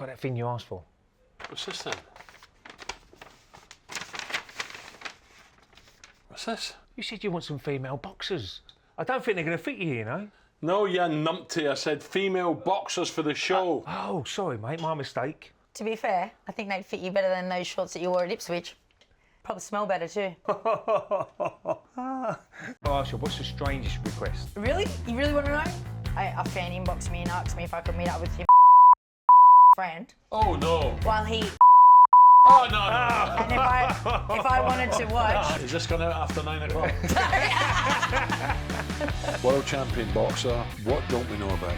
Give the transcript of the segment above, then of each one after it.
got that thing you asked for. What's this then? What's this? You said you want some female boxers. I don't think they're going to fit you, you know. No, you numpty. I said female boxers for the show. Oh, sorry, mate. My mistake. To be fair, I think they'd fit you better than those shorts that you wore at Ipswich. Probably smell better too. Marshall, what's the strangest request? Really? You really want to know? A fan inboxed me and asked me if I could meet up with your friend Oh no. while he. Oh no. And if I wanted to watch. Is this going out after 9 o'clock? World champion boxer. What don't we know about?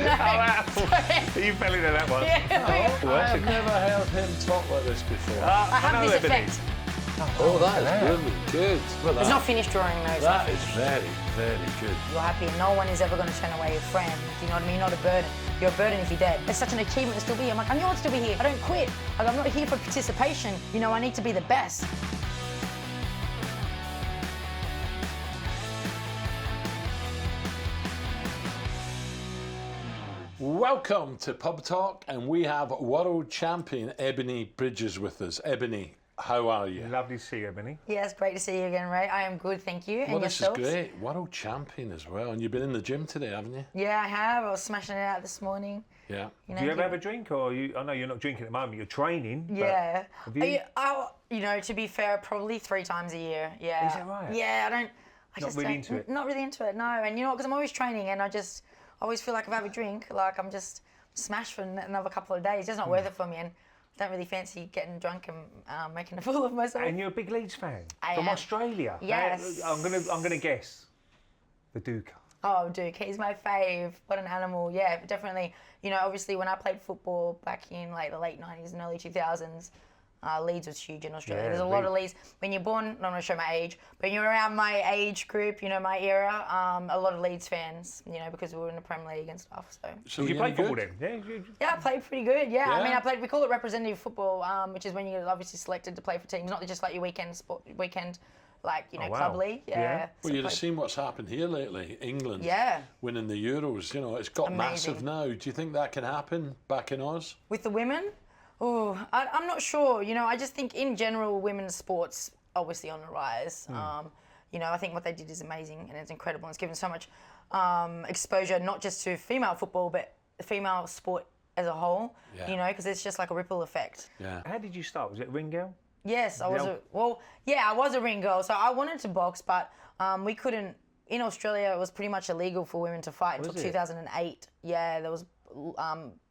You fell into that one. I've never heard him talk like this before. I have know this Ebanie. effect. Oh, that is brilliant. Good. Well, It's not finished drawing those. that is very, very good. You're happy and no one is ever going to turn away your friend. You know what I mean? You're not a burden. You're a burden if you're dead. It's such an achievement to still be here. I'm like, I know to still be here. I don't quit. Like, I'm not here for participation. You know, I need to be the best. Welcome to Pub Talk, and we have World Champion Ebanie Bridges with us. Ebanie, how are you? Lovely to see you, Ebanie. Yes, great to see you again, Ray. I am good, thank you. Well, And this yourselves? is great. World Champion as well. And you've been in the gym today, haven't you? Yeah, I have. I was smashing it out this morning. Yeah. You know, Do you ever have a drink, or I know you're not drinking at the moment. You're training. but Yeah. Have you? You know, to be fair, probably 3 times a year. Yeah. Is that right? Yeah, I Not just really don't- into it? Not really into it, no. And you know, because I'm always training, and I always feel like if I have a drink, like I'm just smashed for another couple of days. It's not worth it for me, and I don't really fancy getting drunk and making a fool of myself. And you're a big Leeds fan I from am. Australia. Yes. I'm gonna guess the Duke. Oh, Duke, he's my fave. What an animal. Yeah, definitely. You know, obviously when I played football back in like the late 90s and early 2000s, Leeds was huge in Australia. Yeah, There's a lot of Leeds. When you're born, I'm not going to show my age, but you're around my age group, you know, my era, a lot of Leeds fans, you know, because we were in the Premier League and stuff. So Did you you're play any football good? then? Yeah. yeah, I played pretty good. Yeah, I Yeah? mean, we call it representative football, which is when you're obviously selected to play for teams, not just like your weekend, like, you know, Oh, wow. club league. Yeah. Yeah. Well, you'd have seen what's happened here lately. England Yeah. winning the Euros. You know, it's got massive Amazing. now. Do you think that can happen back in Oz? With the women? Oh, I'm not sure. You know, I just think in general, women's sports obviously on the rise. You know, I think what they did is amazing and it's incredible. It's given so much exposure, not just to female football, but the female sport as a whole. Yeah. You know, because it's just like a ripple effect. Yeah. How did you start? Was it a ring girl? Yes, I was I was a ring girl. So I wanted to box, but we couldn't. In Australia, it was pretty much illegal for women to fight until Was it? 2008. Yeah, there was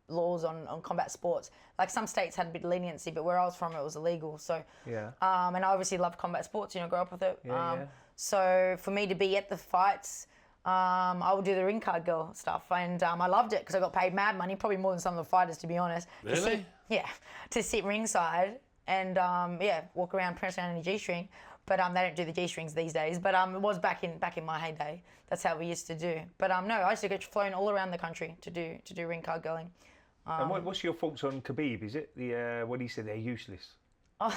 laws on combat sports. Like some states had a bit of leniency, but where I was from, it was illegal. So Yeah. and I obviously loved combat sports. You know, grew up with it. Yeah. So for me to be at the fights, I would do the ring card girl stuff, and I loved it because I got paid mad money, probably more than some of the fighters, to be honest. Really? To sit ringside and walk around, prance around in a G-string. But they don't do the G-strings these days. But it was back in my heyday. That's how we used to do. But no, I used to get flown all around the country to do ring card girling. And what's your thoughts on Khabib? Is it the what he said? They're useless. What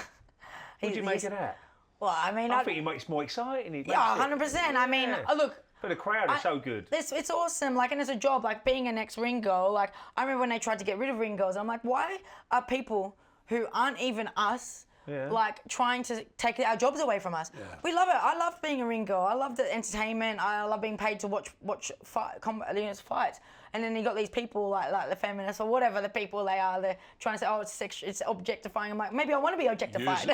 do you make of that? Well, I mean, I think it makes it more exciting. It yeah, makes it- 100%. I mean, Yeah. look. But the crowd is so good. It's awesome, like, and it's a job, like being an ex-ring girl. Like, I remember when they tried to get rid of ring girls. I'm like, why are people who aren't even us, like, trying to take our jobs away from us? Yeah. We love it. I love being a ring girl. I love the entertainment. I love being paid to watch fights. And then you got these people like the feminists or whatever the people they are. They're trying to say, oh, it's objectifying. I'm like, maybe I want to be objectified.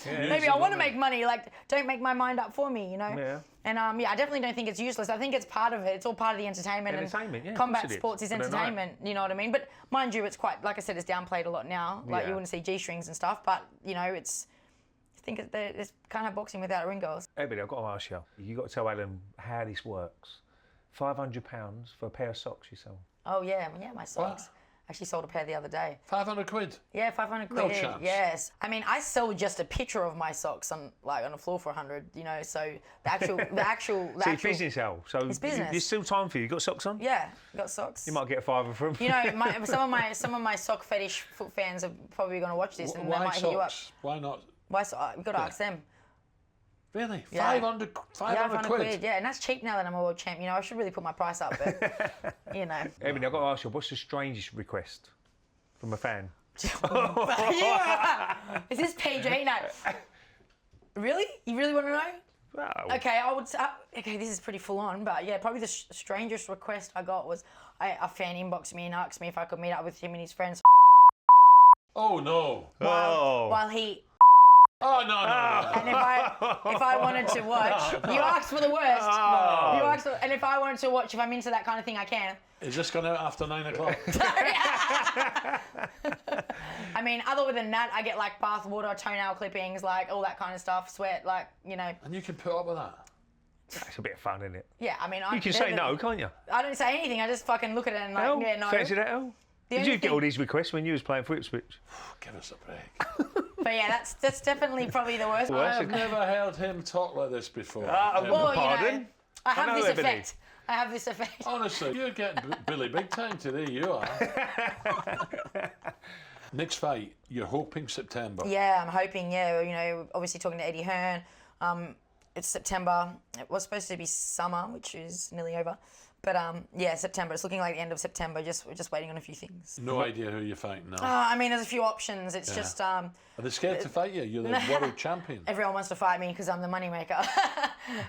Maybe I want to make money. Like, don't make my mind up for me, you know. Yeah. And I definitely don't think it's useless. I think it's part of it. It's all part of the entertainment. Entertainment, yeah, of combat course it is. sports is For the night. entertainment. You know what I mean? But mind you, it's quite, like I said, it's downplayed a lot now. Like Yeah. you wouldn't see G-strings and stuff. But you know, I think it's can't have boxing without ring girls. Ebanie, I've got to ask you. You got to tell Alan how this works. £500 for a pair of socks you sell. Oh yeah, my socks. Actually sold a pair the other day. 500 quid. Yeah, 500 quid. No chance. Yes. I mean, I sell just a picture of my socks on the floor for 100. You know, so the actual. So it's business, Al. So It's business. There's still time for you. You got socks on? Yeah, got socks. You might get a fiver from. You know, some of my sock fetish foot fans are probably going to watch this, and they Why might hit you up. socks? Why not? Why? We've got to ask them. Really? Yeah. 500 quid? Yeah, and that's cheap now that I'm a world champ. You know, I should really put my price up, but, you know. Ebanie, I've got to ask you, what's the strangest request from a fan? Yeah. Is this PG? No. Really? You really want to know? Well, Okay, I would say, okay, this is pretty full on, but yeah, probably the strangest request I got was a fan inboxed me and asked me if I could meet up with him and his friends Oh, no. while he... Oh, no, no, no. And if I wanted to watch, you asked for the worst. You asked for, and if I wanted to watch, if I'm into that kind of thing, I can. Is this going out after 9 o'clock? I mean, other than that, I get like bath water, toenail clippings, like all that kind of stuff, sweat, like, you know. And you can put up with that? It's a bit of fun, isn't it? Yeah, I mean, You can say no, can't you? I don't say anything. I just fucking look at it and like, Hell, yeah, no. fancy that, hell? The Did only you get all these requests when you was playing for Ipswich? Give us a break. But yeah, that's definitely probably the worst. I have never heard him talk like this before. Well, Pardon? you know, I have know, this Ebanie. effect. I have this effect. Honestly, you're getting Billy big time today, you are. Next fight, you're hoping September. Yeah, I'm hoping, yeah, you know, obviously talking to Eddie Hearn. It's September. It was supposed to be summer, which is nearly over. But yeah, September. It's looking like the end of September. We're just waiting on a few things. No idea who you're fighting now. I mean, there's a few options. It's just Are they scared to fight you? You're the world champion. everyone wants to fight me because I'm the moneymaker.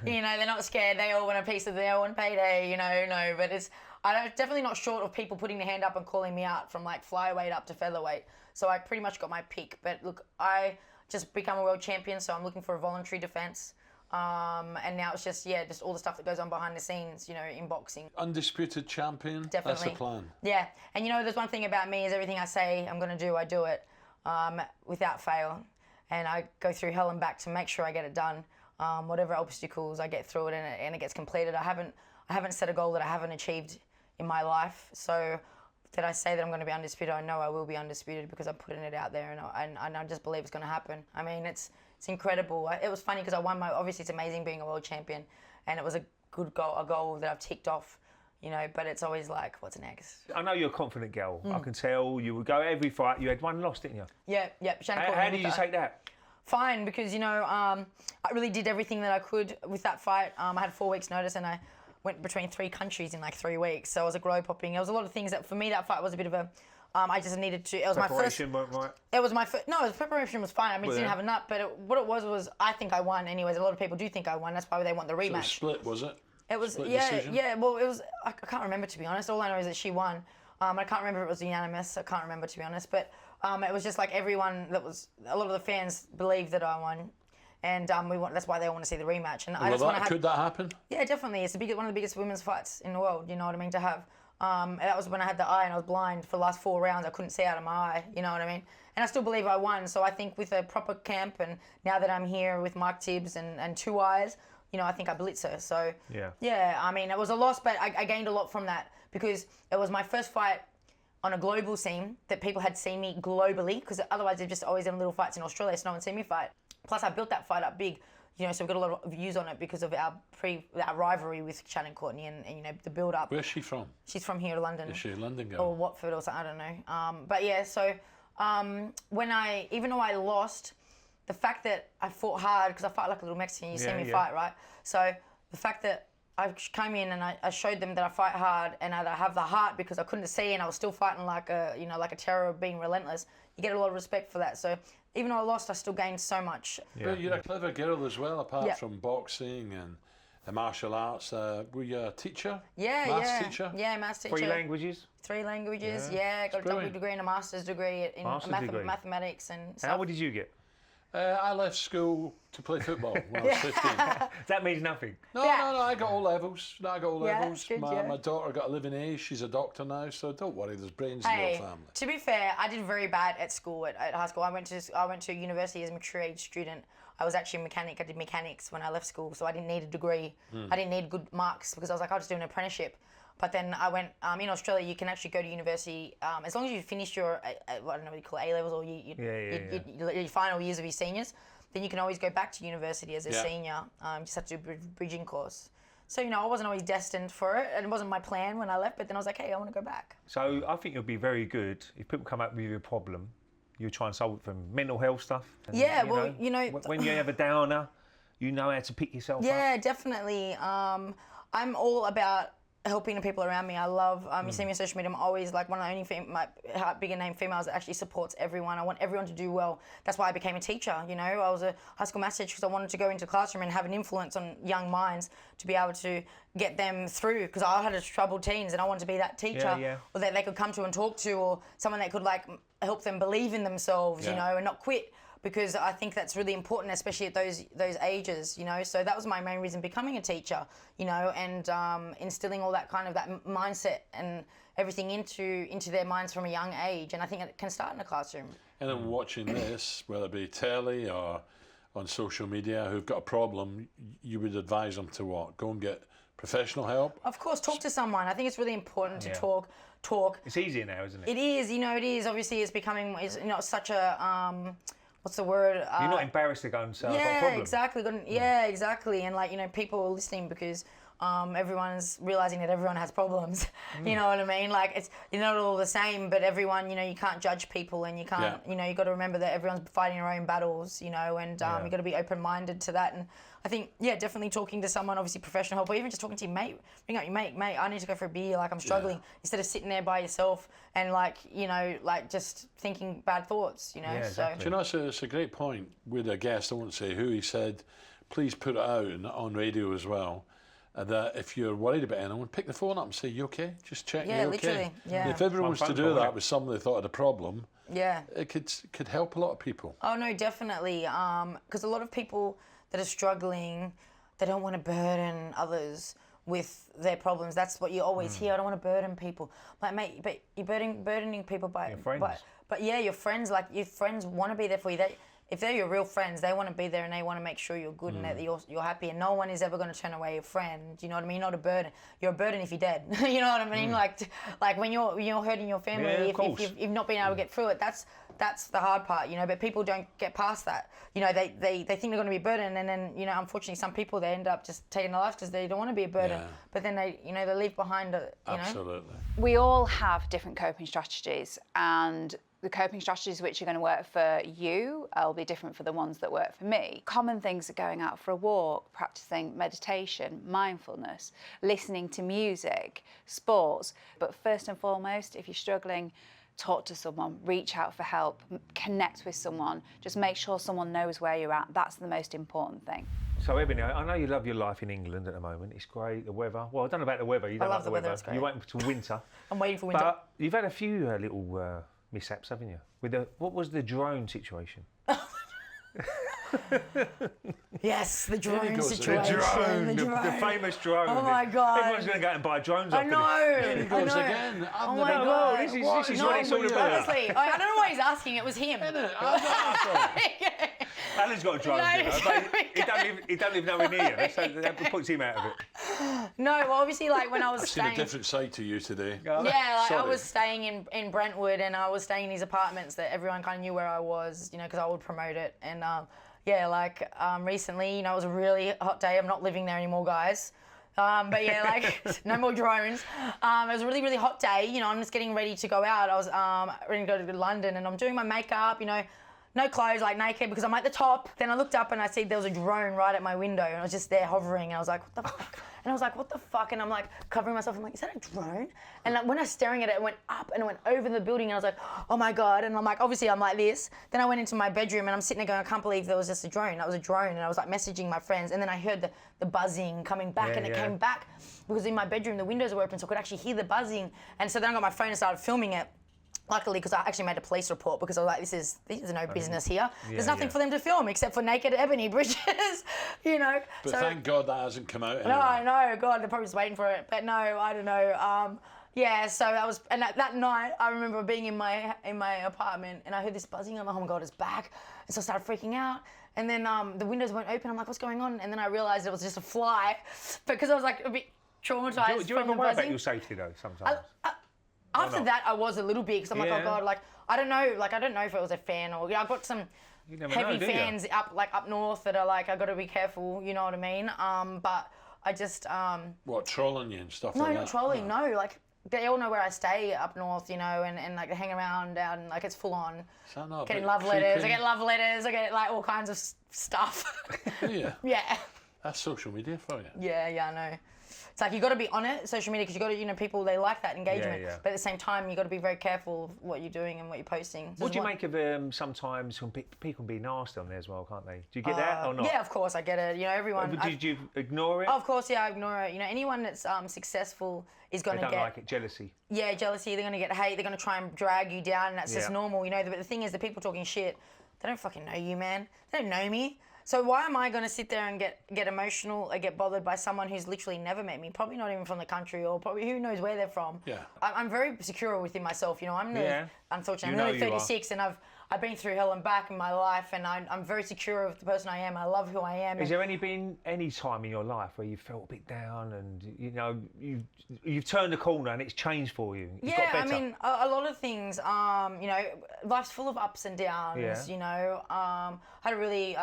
You know, they're not scared. They all want a piece of their own payday. You know, no. But I'm definitely not short of people putting their hand up and calling me out from like flyweight up to featherweight. So I pretty much got my pick. But look, I just become a world champion, so I'm looking for a voluntary defense. And now it's just all the stuff that goes on behind the scenes, you know, in boxing. Undisputed champion. Definitely. That's the plan. Yeah, and you know, there's one thing about me is everything I say I'm going to do, I do it without fail. And I go through hell and back to make sure I get it done. Whatever obstacles, I get through it and it gets completed. I haven't set a goal that I haven't achieved in my life. So did I say that I'm going to be undisputed? I know I will be undisputed because I'm putting it out there and I just believe it's going to happen. I mean, it's incredible. It was funny because I won obviously it's amazing being a world champion and it was a good goal, a goal that I've ticked off, you know, but it's always like, what's next? I know you're a confident girl. I can tell you would go every fight. You had one loss, didn't you? Yeah. How did you take that? Fine, because, you know, I really did everything that I could with that fight. I had 4 weeks notice and I went between 3 countries in like 3 weeks. So I was a globe hopping. There was a lot of things that for me that fight was a bit of a, I just needed to, it was my first. Preparation weren't right? It was my first, no, the preparation was fine. I mean, it didn't have a nut, but what it was I think I won anyways. A lot of people do think I won. That's why they want the So it was rematch. split, was it? It was, Split yeah, decision? yeah. Well, it was, I can't remember to be honest. All I know is that she won. I can't remember if it was unanimous. I can't remember to be honest. But it was just like everyone a lot of the fans believed that I won. And that's why they want to see the rematch. And I just want to have. Could that happen? Yeah, definitely. It's one of the biggest women's fights in the world. You know what I mean? To have. That was when I had the eye and I was blind for the last 4 rounds. I couldn't see out of my eye. You know what I mean? And I still believe I won. So I think with a proper camp and now that I'm here with Mark Tibbs and 2 eyes, you know, I think I blitz her. So yeah. I mean, it was a loss, but I gained a lot from that because it was my first fight on a global scene that people had seen me globally because otherwise they've just always done little fights in Australia, so no one's seen me fight. Plus, I built that fight up big, you know, so we've got a lot of views on it because of our rivalry with Shannon Courtney and you know, the build-up. Where's she from? She's from here, London. Is she a London girl? Or Watford or something, I don't know. But yeah, so even though I lost, the fact that I fought hard, because I fight like a little Mexican, you see me fight, right? So the fact that I came in and I showed them that I fight hard and that I have the heart because I couldn't see and I was still fighting like a terror of being relentless. You get a lot of respect for that. So even though I lost, I still gained so much. But you're a clever girl as well, apart from boxing and the martial arts. Were you a teacher? Maths teacher? Yeah, maths teacher. 3 languages? 3 languages, yeah. Got a double degree and a master's degree in mathematics and stuff. How old did you get? I left school to play football when I was 15. That means nothing. No, I got all levels. Good, My daughter got 11A. She's a doctor now, so don't worry. There's brains in your family. To be fair, I did very bad at school, at high school. I went to university as a mature age student. I was actually a mechanic. I did mechanics when I left school, so I didn't need a degree. I didn't need good marks because I was like, I'll just do an apprenticeship. But then I went, in Australia, you can actually go to university as long as you finish your, I don't know what you call it, A-levels or your final years of your seniors, then you can always go back to university as a senior. You just have to do a bridging course. So, you know, I wasn't always destined for it, and it wasn't my plan when I left, but then I was like, hey, I want to go back. So I think you'll be very good if people come up with a problem, you try and solve it from mental health stuff. And, Yeah, you know. When you have a downer, you know how to pick yourself up? Yeah, definitely. I'm all about helping the people around me. I love, you see me on social media, I'm always like one of the only bigger name females that actually supports everyone. I want everyone to do well. That's why I became a teacher, you know. I was a high school maths teacher because I wanted to go into the classroom and have an influence on young minds to be able to get them through, because I had troubled teens and I wanted to be that teacher or that they could come to and talk to, or someone that could like help them believe in themselves, you know, and not quit. Because I think that's really important, especially at those ages, you know. So that was my main reason becoming a teacher, you know, and instilling all that kind of that mindset and everything into their minds from a young age. And I think it can start in the classroom. And then watching this, whether it be telly or on social media, who've got a problem, you would advise them to what? Go and get professional help? Of course, talk to someone. I think it's really important to talk. It's easier now, isn't it? It is, you know, it is. Obviously, it's becoming, you know, such a... what's the word? You're not embarrassed to go and say, I've got a problem. Exactly. Yeah, exactly. And like, you know, people are listening because everyone's realizing that everyone has problems. You know what I mean? Like, you're not all the same, but everyone, you know, you can't judge people, and you can't, you know, you got to remember that everyone's fighting their own battles, you know, and you got to be open-minded to that. And I think, definitely talking to someone, obviously professional help, or even just talking to your mate. Bring out your mate, I need to go for a beer, like I'm struggling, instead of sitting there by yourself and like, you know, like just thinking bad thoughts, you know. Yeah, exactly. Do you know, it's a great point with a guest, I won't say who, he said, please put it out on radio as well, that if you're worried about anyone, pick the phone up and say, you okay? Just check you're okay. Literally, yeah. If everyone was to do that with somebody thought had a problem, it could help a lot of people. Oh no, definitely. Because a lot of people that are struggling, they don't want to burden others with their problems. That's what you always hear. I don't want to burden people. Like, mate, but you're burdening people by your friends. But yeah, your friends, like your friends want to be there for you. If they're your real friends, they want to be there and they want to make sure you're good and that you're happy. And no one is ever going to turn away your friend. You know what I mean? You're not a burden. You're a burden if you're dead. You know what I mean? Like when you're hurting your family, if you've not been able to get through it, that's the hard part, you know. But people don't get past that. You know, they think they're going to be a burden, and then, you know, unfortunately, some people, they end up just taking their life because they don't want to be a burden. Yeah. But then they leave behind it. Absolutely. We all have different coping strategies, and the coping strategies which are going to work for you will be different for the ones that work for me. Common things are going out for a walk, practicing meditation, mindfulness, listening to music, sports. But first and foremost, if you're struggling, talk to someone, reach out for help, connect with someone. Just make sure someone knows where you're at. That's the most important thing. So, Ebanie, I know you love your life in England at the moment. It's great, the weather. Well, I don't know about the weather. You don't like the weather. It's great. You're waiting until winter. I'm waiting for winter. But you've had a few little mishaps, haven't you? What was the drone situation? Yes, the drone situation. The famous drone. Oh my God. Everyone's going to go out and buy drones. I know. Here he goes again. Oh my God. This is what it's all about. Honestly, I don't know why he's asking. It was him. Alan's got a drone. He don't live nowhere near you, so that puts him out of it. No, well, obviously, like when I was I've staying... seen a different side to you today. Yeah, like I was staying in Brentwood, and I was staying in these apartments that everyone kind of knew where I was, you know, because I would promote it. And recently, you know, it was a really hot day. I'm not living there anymore, guys. But yeah, like no more drones. It was a really, really hot day. You know, I'm just getting ready to go out. I was ready to go to London, and I'm doing my makeup, you know, no clothes, like naked, because I'm at the top. Then I looked up and I see there was a drone right at my window, and I was just there hovering, and I was like, what the fuck? And I was like, what the fuck? And I'm like covering myself. I'm like, is that a drone? And like, when I was staring at it, it went up and it went over the building, and I was like, oh my God. And I'm like, obviously I'm like this. Then I went into my bedroom, and I'm sitting there going, I can't believe there was just a drone. That was a drone. And I was like messaging my friends, and then I heard the buzzing coming back, and it came back because in my bedroom the windows were open, so I could actually hear the buzzing. And so then I got my phone and started filming it. Luckily, because I actually made a police report, because I was like, this is no business here. There's nothing for them to film except for naked Ebanie Bridges, you know. But so, thank God that hasn't come out. No, I know. God, they're probably just waiting for it. But no, I don't know. So that was, and that night I remember being in my apartment, and I heard this buzzing. I'm like, oh my God, it's back. And so I started freaking out. And then the windows weren't open. I'm like, what's going on? And then I realized it was just a fly, because I was like a bit traumatized. Do you ever worry about your safety though? Sometimes. After that, I was a little bit, because I'm like, oh God, like I don't know if it was a fan or I've got some heavy fans up north that are like, I got to be careful, you know what I mean? But I just what, trolling you and stuff no, like that? not trolling, no, like they all know where I stay up north, you know, and like hang around and like it's full on. Is that not a Getting bit love letters. I creepy? get love letters. I get like all kinds of stuff. Yeah. Yeah. That's social media for you. Yeah, I know. It's like you got to be on it, social media, because you got to, you know, people, they like that engagement. Yeah. But at the same time, you got to be very careful of what you're doing and what you're posting. What do you make of sometimes when people can be nasty on there as well, can't they? Do you get that or not? Yeah, of course, I get it. You know, everyone. Did you ignore it? Of course, yeah, I ignore it. You know, anyone that's successful is going They to don't get. like it, jealousy. Yeah, jealousy. They're going to get hate. They're going to try and drag you down. And that's just Yeah. normal, you know. But the thing is, the people talking shit, they don't fucking know you, man. They don't know me. So why am I going to sit there and get emotional or get bothered by someone who's literally never met me? Probably not even from the country, or probably who knows where they're from. Yeah. I'm very secure within myself. You know, I'm nearly, Yeah. unfortunately, You I'm know nearly you are. 36, and I've been through hell and back in my life, and I'm very secure of the person I am. I love who I am. Has there been any time in your life where you felt a bit down and, you know, you've turned a corner and it's changed for you? You've got Yeah, I better? mean, a lot of things, you know, life's full of ups and downs, Yeah. you know. Had a really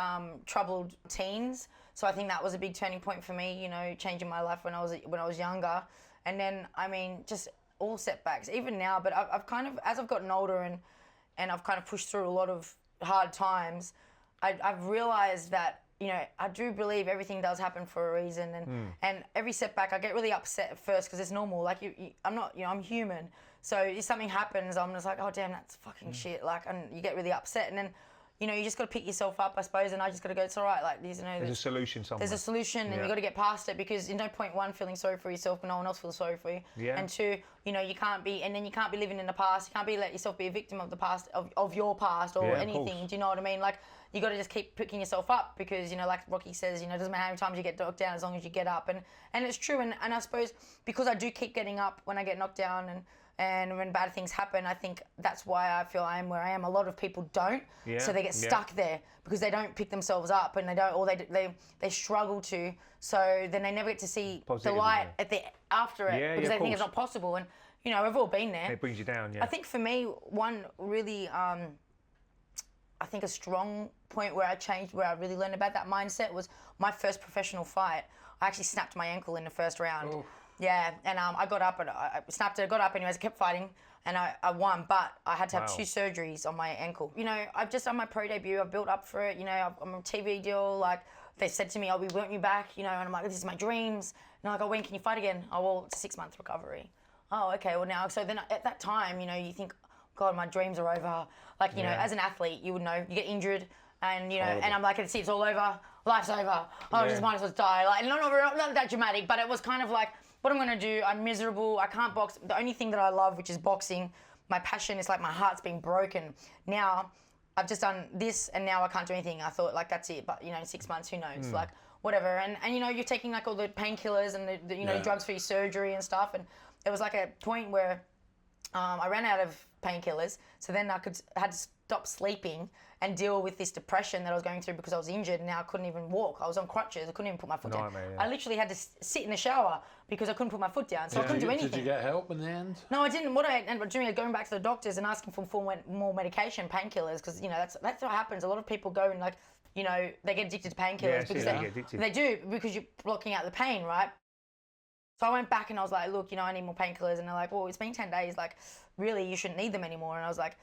troubled teens, so I think that was a big turning point for me, you know, changing my life when I was younger. And then, I mean, just all setbacks, even now, but I've kind of, as I've gotten older and I've kind of pushed through a lot of hard times, I've realised that, you know, I do believe everything does happen for a reason, and every setback I get really upset at first because it's normal. Like I'm not, you know, I'm human. So if something happens, I'm just like, oh damn, that's fucking shit. Like, and you get really upset, and then, you know, you just got to pick yourself up, I suppose, and I just got to go, it's all right. Like, you know, There's a solution somewhere. there's a solution, and Yeah. you got to get past it, because there's no point, one, feeling sorry for yourself when no one else feels sorry for you. Yeah. And two, you know, you can't be living in the past. You can't let yourself be a victim of the past, of your past or Yeah, of anything. course. Do you know what I mean? Like, you got to just keep picking yourself up, because, you know, like Rocky says, you know, it doesn't matter how many times you get knocked down as long as you get up. And it's true. And I suppose because I do keep getting up when I get knocked down and when bad things happen, I think that's why I feel I am where I am. A lot of people don't, Yeah, so they get yeah. stuck there because they don't pick themselves up, and they don't, or they struggle to. So then they never get to see Positive, the light yeah. at the after it, Yeah, because yeah, they think of it's not possible. And you know, we've all been there. It brings you down, yeah. I think for me, one really, I think a strong point where I changed, where I really learned about that mindset, was my first professional fight. I actually snapped my ankle in the first round. Oh. Yeah, and I got up, and I snapped it. I got up anyways. I kept fighting, and I won. But I had to have Wow. 2 surgeries on my ankle. You know, I've just done my pro debut. I've built up for it. You know, I'm on a TV deal. Like, they said to me, "Oh, we want you back." You know, and I'm like, "This is my dreams." And I'm like, "Oh, when can you fight again?" "Oh, well, it's a 6-month recovery." "Oh, okay. Well, now." So then at that time, you know, you think, God, my dreams are over. Like, you know, Yeah. as an athlete, you would know, you get injured, and you know, Horrible. and I'm like, it's all over. Life's over. Oh, I Yeah. just might as well die. Like, not that dramatic, but it was kind of like, what I'm gonna do? I'm miserable. I can't box. The only thing that I love, which is boxing, my passion, is like my heart's been broken. Now, I've just done this, and now I can't do anything. I thought, like, that's it. But you know, in 6 months, who knows? Hmm. Like, whatever. And you know, you're taking like all the painkillers and the you know, Yeah. drugs for your surgery and stuff. And there was like a point where I ran out of painkillers, so then had to stop sleeping and deal with this depression that I was going through because I was injured, and now I couldn't even walk. I was on crutches. I couldn't even put my foot Nightmare, down. yeah. I literally had to sit in the shower because I couldn't put my foot down, so I couldn't do anything. Did you get help in the end? No, I didn't. What I ended up doing is going back to the doctors and asking for more medication, painkillers, because you know that's what happens. A lot of people go and, like, you know, they get addicted to painkillers Yeah, because they get addicted. they do, because you're blocking out the pain, right? So I went back and I was like, look, you know, I need more painkillers, and they're like, well, it's been 10 days, like, really, you shouldn't need them anymore. And I was like,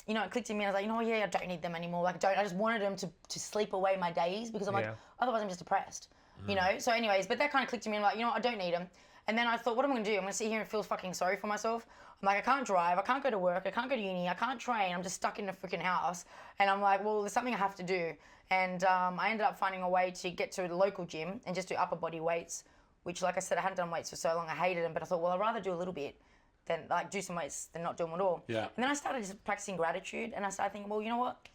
you know, it clicked in me. I was like, you know, yeah, I don't need them anymore. Like, I just wanted them to sleep away my days, because I'm like, Yeah. otherwise I'm just depressed, you know? So anyways, but that kind of clicked in me. I'm like, you know what, I don't need them. And then I thought, what am I going to do? I'm going to sit here and feel fucking sorry for myself. I'm like, I can't drive. I can't go to work. I can't go to uni. I can't train. I'm just stuck in the freaking house. And I'm like, well, there's something I have to do. And I ended up finding a way to get to the local gym and just do upper body weights, which, like I said, I hadn't done weights for so long. I hated them, but I thought, well, I'd rather do a little bit than, like, do some weights than not do them at all. Yeah. And then I started just practicing gratitude, and I started thinking, well, you know what?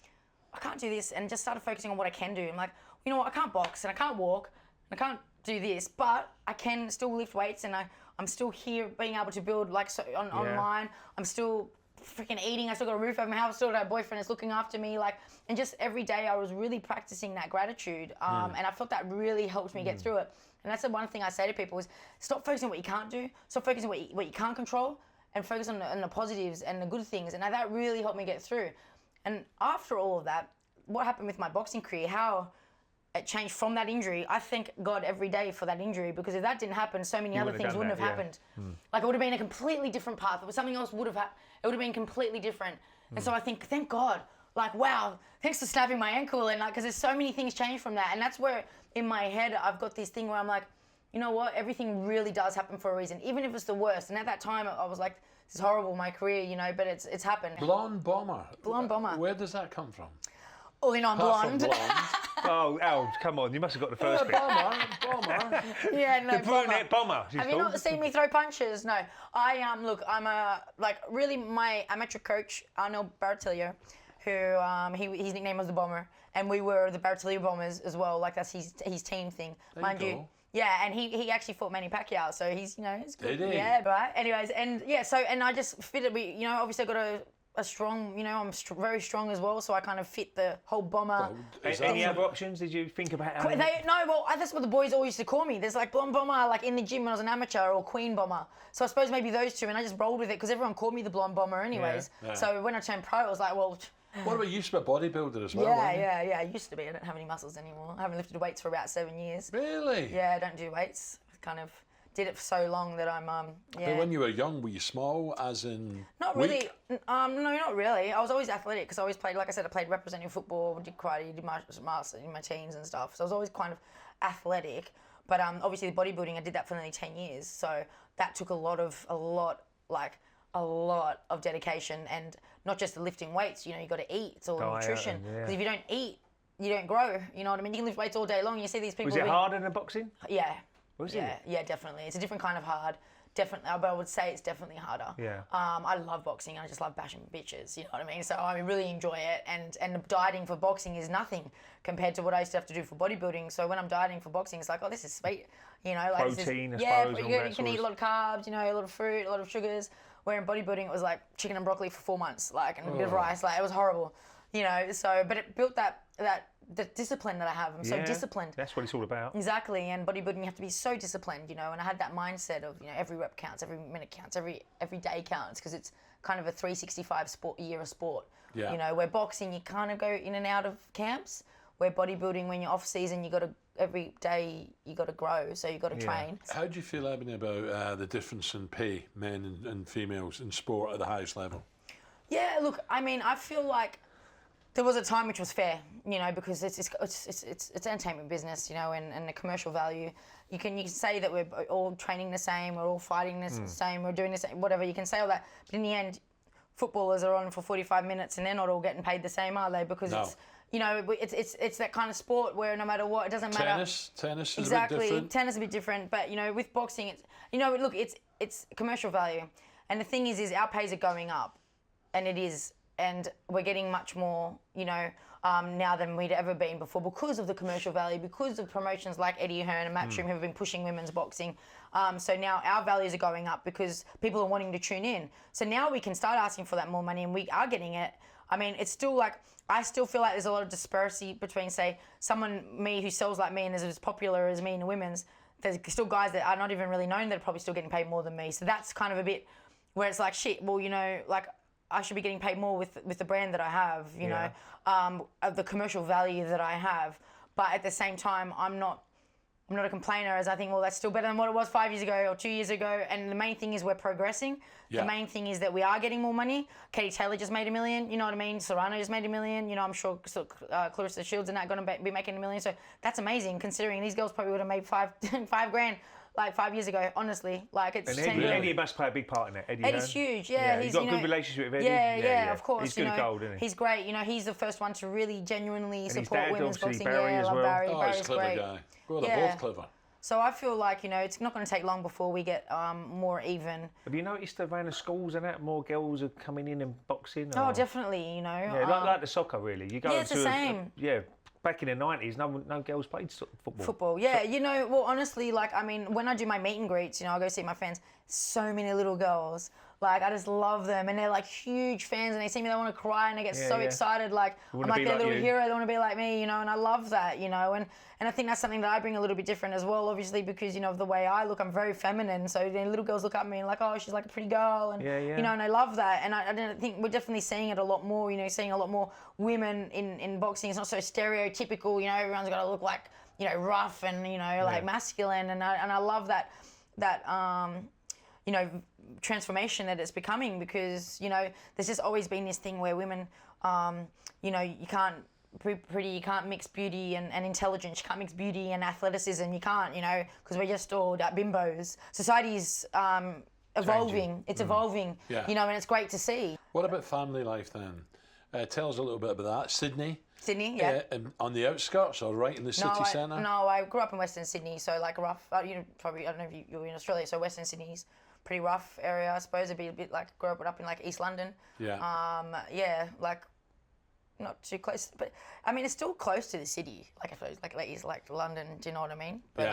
I can't do this, and just started focusing on what I can do. I'm like, you know what? I can't box, and I can't walk, and I can't do this, but I can still lift weights, and I'm still here being able to build, like, online. I'm still freaking eating. I still got a roof over my house. Still got a boyfriend that's looking after me. Like, and just every day I was really practicing that gratitude, and I felt that really helped me get through it. And that's the one thing I say to people is, stop focusing on what you can't do. Stop focusing on what you can't control, and focus on the positives and the good things. And that really helped me get through. And after all of that, what happened with my boxing career, how it changed from that injury. I thank God every day for that injury, because if that didn't happen, so many other things wouldn't have happened. Like, it would have been a completely different path. Something else would have happened. It would have been completely different. And so I think, thank God. Like, wow, thanks for snapping my ankle. And like, because there's so many things changed from that. And that's where in my head I've got this thing where I'm like, you know what? Everything really does happen for a reason, even if it's the worst. And at that time I was like, this is horrible, my career, you know, but it's happened. Blonde bomber. Blonde bomber. Where does that come from? All in on Apart from blonde. blonde. Oh, come on, you must have got the first bit. Bomber. Yeah, no, The brunette bomber. she's Have you called. not seen me throw punches? No. Look, I'm really my amateur coach, Arnold Baratiglio, who his nickname was the Bomber, and we were the Baratiglio Bombers as well. Like, that's his team thing, mind you. Yeah, and he actually fought Manny Pacquiao, so he's, you know, it's good. Did he? Yeah, right. Anyways, and yeah, so, and I just fitted, you know, obviously I got a strong, you know, I'm very strong as well, so I kind of fit the whole bomber. Any other options? Did you think about how That's what the boys all used to call me. There's like blonde bomber, like in the gym when I was an amateur, or queen bomber. So I suppose maybe those two, and I just rolled with it because everyone called me the blonde bomber anyways. Yeah. So when I turned pro, I was like, well... What about you? used to be a bodybuilder as well? Yeah. I used to be. I don't have any muscles anymore. I haven't lifted weights for about 7 years. Really? Yeah, I don't do weights. Kind of did it for so long that I'm But when you were young, were you small, as in Not weak? really. No, not really. I was always athletic because I always played, like I said, I played representing football, did karate, did martial arts in my teens and stuff. So I was always kind of athletic. But obviously the bodybuilding, I did that for nearly 10 years. So that took a lot of dedication, and not just the lifting weights. You know, you got to eat. It's all nutrition. Because if you don't eat, you don't grow. You know what I mean? You can lift weights all day long. You see these people. Was it harder than boxing? Yeah. Was it? Yeah, definitely. It's a different kind of hard. Definitely, but I would say it's definitely harder. Yeah. I love boxing. I just love bashing bitches. You know what I mean? So I really enjoy it. And dieting for boxing is nothing compared to what I used to have to do for bodybuilding. So when I'm dieting for boxing, it's like, oh, this is sweet. You know, like protein, this I is, yeah, suppose, you can eat a lot of carbs. You know, a lot of fruit, a lot of sugars. Where in bodybuilding, it was like chicken and broccoli for 4 months, like, and a bit of rice. Like, it was horrible. You know. So, but it built the discipline that I have. I'm so disciplined. That's what it's all about. Exactly, and bodybuilding, you have to be so disciplined, you know, and I had that mindset of, you know, every rep counts, every minute counts, every day counts, because it's kind of a 365 year of sport. Yeah. You know, where boxing, you kind of go in and out of camps, where bodybuilding, when you're off season, every day you got to grow, so you got to train. How do you feel, Ebanie, about the difference in pay, men and females in sport at the highest level? Yeah, look, I mean, I feel like there was a time which was fair, you know, because it's entertainment business, you know, and the commercial value. You can say that we're all training the same, we're all fighting the same, we're doing the same, whatever. You can say all that, but in the end, footballers are on for 45 minutes and they're not all getting paid the same, are they? Because it's, you know, it's that kind of sport where no matter what, it doesn't matter. Tennis is exactly. a bit different. Tennis is a bit different, but you know, with boxing, it's, you know, look, it's commercial value, and the thing is our pays are going up, and it is. And we're getting much more, you know, now than we'd ever been before because of the commercial value, because of promotions like Eddie Hearn and Matchroom who have been pushing women's boxing. So now our values are going up because people are wanting to tune in. So now we can start asking for that more money, and we are getting it. I mean, it's still like, I still feel like there's a lot of disparity between, say, me who sells like me and is as popular as me in the women's. There's still guys that are not even really known that are probably still getting paid more than me. So that's kind of a bit where it's like, shit, well, you know, like, I should be getting paid more with the brand that I have, you know, of the commercial value that I have. But at the same time, I'm not a complainer, as I think, well, that's still better than what it was 5 years ago or 2 years ago. And the main thing is we're progressing. Yeah. The main thing is that we are getting more money. Katie Taylor just made $1 million, you know what I mean? Serrano just made $1 million. You know, I'm sure Clarissa Shields and that going to be making $1 million. So that's amazing, considering these girls probably would have made five grand. Like 5 years ago, honestly, like it's. And Eddie must play a big part in it. Eddie's huge, yeah. He's got a good relationship with Eddie. Yeah, of course. He's good at gold, isn't he? He's great. You know, he's the first one to really genuinely and support women's boxing. Barry I as love well. Barry. Oh, Barry's he's a clever great. guy. Well, they're both clever. So I feel like, you know, it's not going to take long before we get more even. Have you noticed around the schools and that more girls are coming in and boxing? Oh, definitely. You know. Yeah, like the soccer, really. You go it's the same. Back in the 90s, no girls played football. Football, yeah. You know, well, honestly, like, I mean, when I do my meet and greets, you know, I go see my fans, so many little girls. Like, I just love them, and they're like huge fans, and they see me, they want to cry, and they get so excited. Like, I'm like their little hero, they want to be like me, you know, and I love that, you know, and I think that's something that I bring a little bit different as well, obviously, because, you know, of the way I look, I'm very feminine, so the little girls look at me and like, oh, she's like a pretty girl, and, you know, and I love that, and I think we're definitely seeing it a lot more, you know, seeing a lot more women in boxing. It's not so stereotypical, you know, everyone's got to look like, you know, rough and, you know, like masculine, and I love that you know, transformation that it's becoming, because, you know, there's just always been this thing where women, you know, you can't you can't mix beauty and intelligence, you can't mix beauty and athleticism, you can't, you know, because we're just all bimbos. Society's evolving, it's evolving, you know, and it's great to see. What about family life then? Tell us a little bit about that. Sydney, yeah. On the outskirts or right in the city centre? No, I grew up in Western Sydney, so like rough, you know, probably, I don't know if you were in Australia, so Western Sydney's pretty rough area, I suppose. It'd be a bit like, grew up in like East London. Yeah. Like not too close, but I mean, it's still close to the city. Like, I suppose, like London, do you know what I mean? But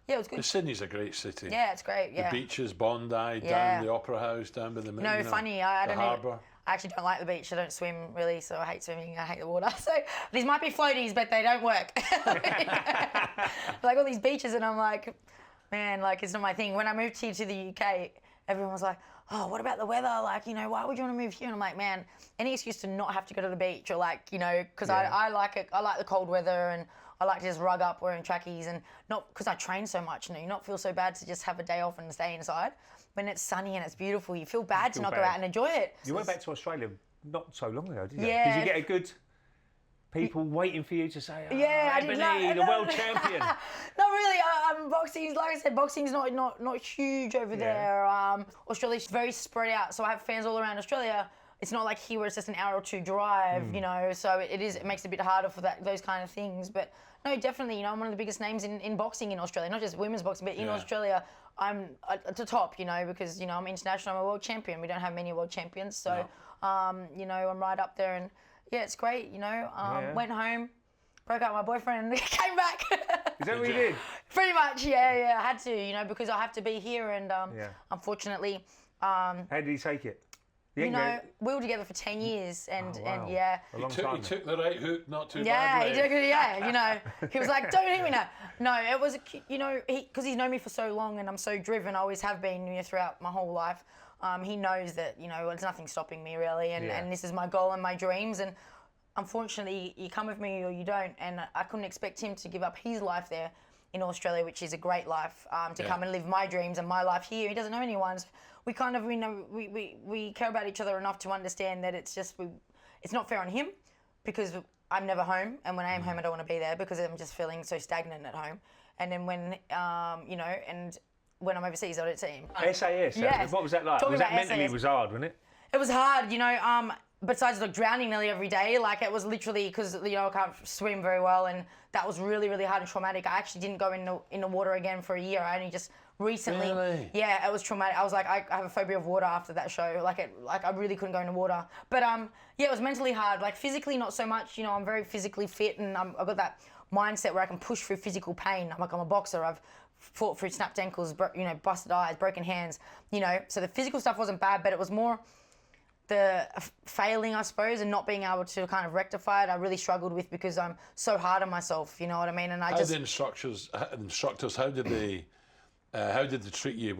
yeah, it was good. Sydney's a great city. Yeah, it's great, yeah. The beaches, Bondi, down the Opera House, down by the No, you know, funny, I don't know. Harbour. I actually don't like the beach. I don't swim really, so I hate swimming. I hate the water. So these might be floaties, but they don't work. Like all these beaches, and I'm like, man, like it's not my thing. When I moved here to the UK, everyone was like, oh, what about the weather? Like, you know, why would you want to move here? And I'm like, man, any excuse to not have to go to the beach, or like, you know, because I like it. I like the cold weather, and I like to just rug up wearing trackies, and not because I train so much, you know, you not feel so bad to just have a day off and stay inside. When it's sunny and it's beautiful, you feel bad to not go out and enjoy it. You went back to Australia not so long ago, did you? Yeah. Did you get a good people waiting for you to say, oh, I did Ebanie, the world champion? Not really. Boxing's, like I said, boxing's not huge over there. Australia's very spread out, so I have fans all around Australia. It's not like here where it's just an hour or two drive, you know, so it makes it a bit harder for those kind of things. But no, definitely, you know, I'm one of the biggest names in boxing in Australia, not just women's boxing, but in Australia, I'm at the top, you know, because, you know, I'm international, I'm a world champion. We don't have many world champions, so, you know, I'm right up there, and yeah, it's great, you know. Went home, broke up with my boyfriend, and came back. Is that what you did? Pretty much, yeah, I had to, you know, because I have to be here, and unfortunately. How did he take it? You know, we were together for 10 years, and A long time. He took the right hook, not too badly. Yeah, he took it, you know. He was like, don't hit me now. No, it was, you know, because he's known me for so long, and I'm so driven, I always have been, you know, throughout my whole life. He knows that, you know, there's nothing stopping me really, and this is my goal and my dreams, and unfortunately, you come with me or you don't, and I couldn't expect him to give up his life there in Australia, which is a great life, to come and live my dreams and my life here. He doesn't know anyone. So we kind of, we know, we care about each other enough to understand that it's just, it's not fair on him, because I'm never home, and when I am home, I don't want to be there because I'm just feeling so stagnant at home. And then when, you know, and when I'm overseas, I don't see him. SAS? Yes. What was that like? Talking Was that about mentally SAS. was hard, wasn't it? It was hard, you know, besides like drowning nearly every day, like it was literally, because, you know, I can't swim very well, and that was really, really hard and traumatic. I actually didn't go in the water again for a year. I only just recently, it was traumatic. I was like, I have a phobia of water after that show. Like I really couldn't go in the water. But yeah, it was mentally hard. Like physically, not so much. You know, I'm very physically fit, and I've got that mindset where I can push through physical pain. I'm a boxer. I've fought through snapped ankles, you know, busted eyes, broken hands. You know, so the physical stuff wasn't bad, but it was more the failing, I suppose, and not being able to kind of rectify it. I really struggled with, because I'm so hard on myself. You know what I mean? And How did the instructors, how did they treat you?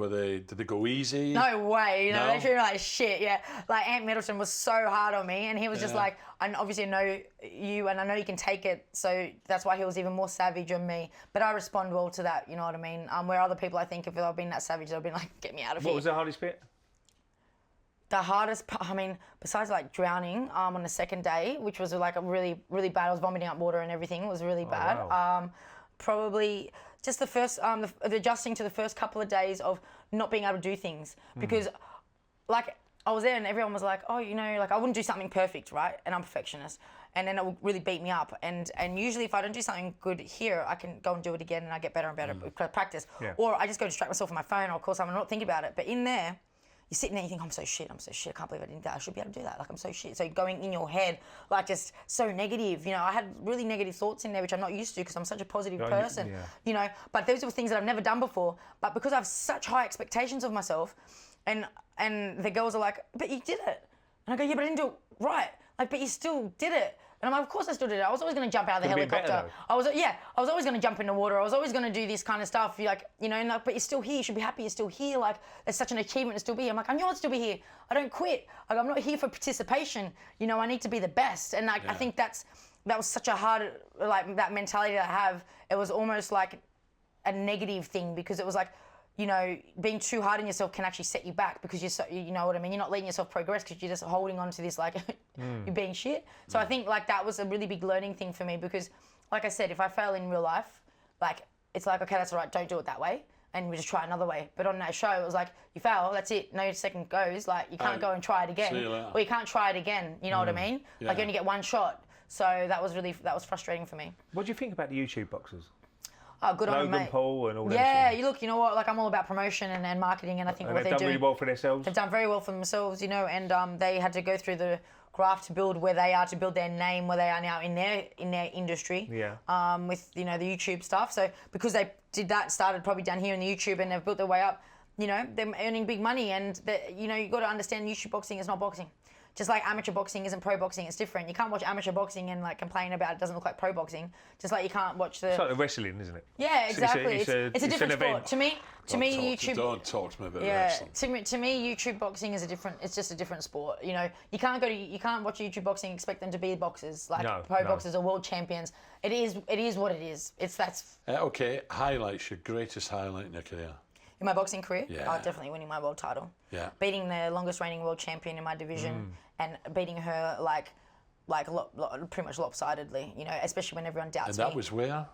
Did they go easy? No way, you know, No? they treated me like shit, yeah. Like Ant Middleton was so hard on me, and he was just like, I obviously know you, and I know you can take it, so that's why he was even more savage on me. But I respond well to that, you know what I mean? Where other people, I think, if they've been that savage, they've been like, get me out of here. What was the hardest bit? The hardest part, I mean, besides like drowning on the second day, which was like a really, really bad, I was vomiting up water and everything, it was really bad. Wow. Probably just the first, adjusting to the first couple of days of not being able to do things, because like I was there and everyone was like, oh, you know, like I wouldn't do something perfect, right? And I'm a perfectionist, and then it would really beat me up. And usually if I don't do something good here, I can go and do it again, and I get better and better because I practice. Yeah. Or I just go distract myself on my phone, or call someone and not think about it. But in there, you're sitting there, you think, I'm so shit, I can't believe I didn't do that, I should be able to do that, like I'm so shit. So going in your head, like just so negative, you know, I had really negative thoughts in there, which I'm not used to because I'm such a positive person, you know, but those are things that I've never done before. But because I have such high expectations of myself, And the girls are like, but you did it. And I go, yeah, but I didn't do it right. Like, but you still did it. And I'm like, of course I still did it. I was always going to jump out of the helicopter. I was always going to jump in the water. I was always going to do this kind of stuff. You're like, you know, and like, but you're still here. You should be happy you're still here. Like, it's such an achievement to still be here. I'm like, I knew I'd still be here. I don't quit. Like, I'm not here for participation. You know, I need to be the best. And like, I think that was such a hard, like, that mentality to have. It was almost like a negative thing, because it was like, you know, being too hard on yourself can actually set you back, because you're so, you know what I mean? You're not letting yourself progress because you're just holding on to this, like, you're being shit. So I think, like, that was a really big learning thing for me, because, like I said, if I fail in real life, like, it's like, okay, that's all right, don't do it that way, and we just try another way. But on that show, it was like, you fail, that's it, no second goes, like, you can't go and try it again. Or you can't try it again, you know what I mean? Yeah. Like, you only get one shot. So that was frustrating for me. What do you think about the YouTube boxers? Oh, good on Logan them, mate. Paul and all that. Yeah, you look, you know what? Like, I'm all about promotion and marketing, and I think And what they've they're done doing, really well for themselves. they've done very well for themselves, you know. And they had to go through the graft to build where they are, to build their name where they are now in their industry. Yeah. With, you know, the YouTube stuff. So because they did that, started probably down here in the YouTube, and they've built their way up. You know, they're earning big money, and you know, you got to understand, YouTube boxing is not boxing. Just like amateur boxing isn't pro boxing, it's different. You can't watch amateur boxing and like complain about it doesn't look like pro boxing. Just like you can't watch the. It's like the wrestling, isn't it? Yeah, exactly. It's a it's different an sport. event. To me, YouTube. Don't talk to me about Yeah, wrestling. to me, YouTube boxing is it's just a different sport. You know, you can't watch YouTube boxing and expect them to be boxers, like pro boxers or world champions. It is what it is. That's. Okay, highlights, your greatest highlight in your career. In my boxing career, Yeah. definitely winning my world title. Yeah. Beating the longest reigning world champion in my division, and beating her pretty much lopsidedly. You know, especially when everyone doubts me. And that was where?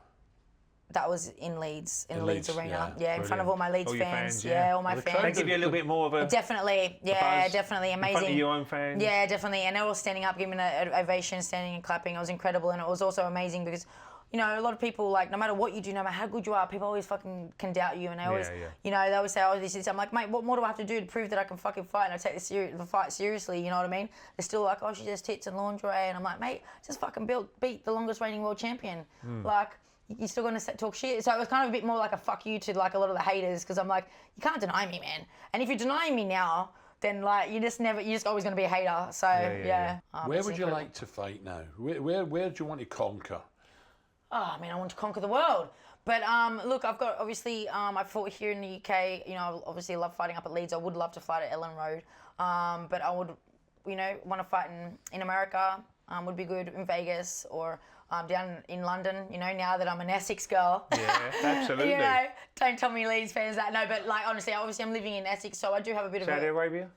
That was in Leeds, in Leeds, Arena. yeah, Yeah, in front of all my Leeds All your fans. fans, yeah. All my Well, fans. They give you a little bit more of a Definitely, yeah, buzz definitely amazing. in front of your own fans. Yeah, definitely, and they're all standing up, giving an ovation, standing and clapping. It was incredible, and it was also amazing because, you know, a lot of people, like, no matter what you do, no matter how good you are, people always fucking can doubt you, and they always, you know, they always say, oh, this is. I'm like, mate, what more do I have to do to prove that I can fucking fight? And I take the fight seriously, you know what I mean? They're still like, oh, she just tits and lingerie, and I'm like, mate, just fucking beat the longest reigning world champion, like. You're still going to talk shit. So it was kind of a bit more like a fuck you to like a lot of the haters, because I'm like, you can't deny me, man. And if you're denying me now, then like you're just always going to be a hater. So yeah. Where would you like to fight now? Where do you want to conquer? Oh, I mean, I want to conquer the world. But look, I've got obviously I fought here in the UK. You know, I obviously love fighting up at Leeds. I would love to fight at Ellen Road. But I would, you know, want to fight in America. Would be good in Vegas or. Down in London, you know, now that I'm an Essex girl. Yeah, absolutely. You know, don't tell me Leeds fans that. No, but like honestly, obviously I'm living in Essex, so I do have a bit Saudi of Arabia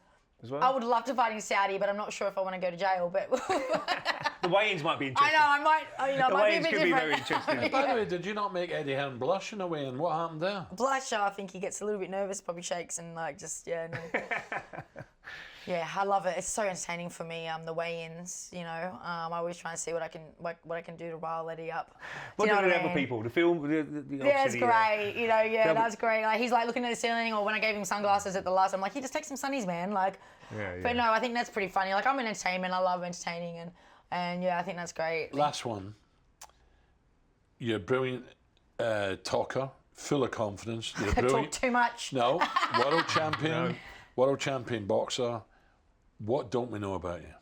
as well? I would love to fight in Saudi, but I'm not sure if I want to go to jail. But The weigh-ins might be interesting. I know, I might, you know, it The might be a weigh-ins bit could be different. very interesting. By the way, did you not make Eddie Hearn blush in a way, and what happened there? Blush, I think he gets a little bit nervous, probably shakes and like just, yeah. No. Yeah, I love it. It's so entertaining for me. The weigh-ins, you know. I always try and see what I can do to rile Eddie up. What you do know the I other mean? people? The film? Yeah, it's great. You know, yeah, but- that's great. Like he's like looking at the ceiling, or when I gave him sunglasses at the last, I'm like, just take some sunnies, man. Like, Yeah, but no, I think that's pretty funny. Like I'm in entertainment. I love entertaining, and yeah, I think that's great. Last one. You're a brilliant talker, full of confidence. You're I brilliant. talk too much. No, world champion boxer. What don't we know about you?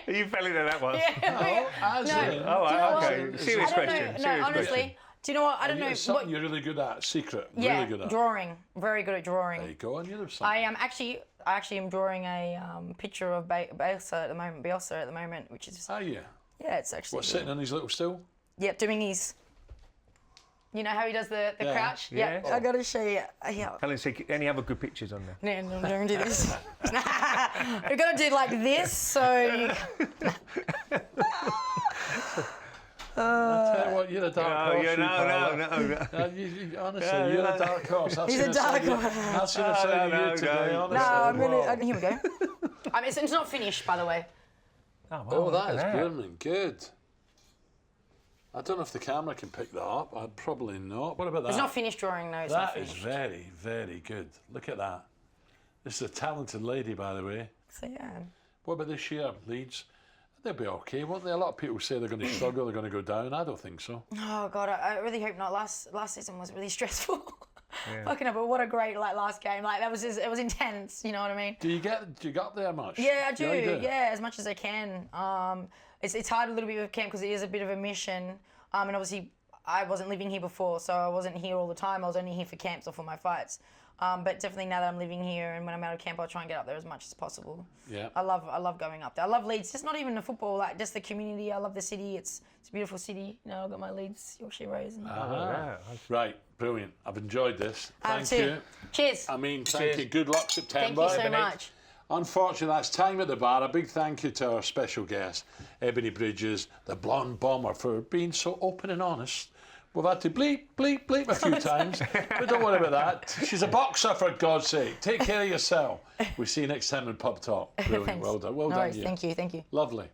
You fell into that one. Okay. Serious I don't question. know. No, Serious honestly, question. do you know what? I don't know. It's something you're really good at, secret. Yeah, really good at. drawing. Very good at drawing. There you go, and you're something. I actually am drawing a picture of Bielsa at the moment, which is Are you? yeah, it's actually What, sitting on his little stool? Yep, doing his. You know how he does the Yeah. crouch? Yeah. I gotta show you. Yeah. Helen, see any other good pictures on there? No, don't do this. We're gonna do like this, so you. I tell you what, you're a dark horse. No. Honestly, you're a dark horse. He's a dark horse. That's the side of you today, honestly. No, I'm gonna. Wow. Here we go. It's not finished, by the way. Oh, that is brilliant. Good. I don't know if the camera can pick that up. I'd probably not. What about that? It's not finished drawing, no. It's not That is finished. very, very good. Look at that. This is a talented lady, by the way. So yeah. What about this year, Leeds? They'll be okay, won't they? A lot of people say they're going to struggle, they're going to go down. I don't think so. Oh God, I really hope not. Last season was really stressful. Fucking up, but what a great last game. Like that was just, it was intense. You know what I mean? Do you get up there much? Yeah, I do. Yeah, you do? Yeah, as much as I can. It's hard a little bit with camp because it is a bit of a mission. And obviously I wasn't living here before, so I wasn't here all the time. I was only here for camps or for my fights. But definitely now that I'm living here and when I'm out of camp, I'll try and get up there as much as possible. Yeah. I love going up there. I love Leeds. Just not even the football, like just the community. I love the city. It's a beautiful city. You know, I've got my Leeds Yorkshire Rays. And Right, brilliant. I've enjoyed this. Thank too. you. Cheers. I mean, thank you. Good luck, September. Thank you so much. Unfortunately, that's time at the bar. A big thank you to our special guest, Ebanie Bridges, the blonde bomber, for being so open and honest. We've had to bleep, bleep, bleep a few times, but don't worry about that. She's a boxer, for God's sake. Take care of yourself. We'll see you next time in Pub Talk. Brilliant. Thanks. Well done. Well No done, worries. you. Thank you. Lovely.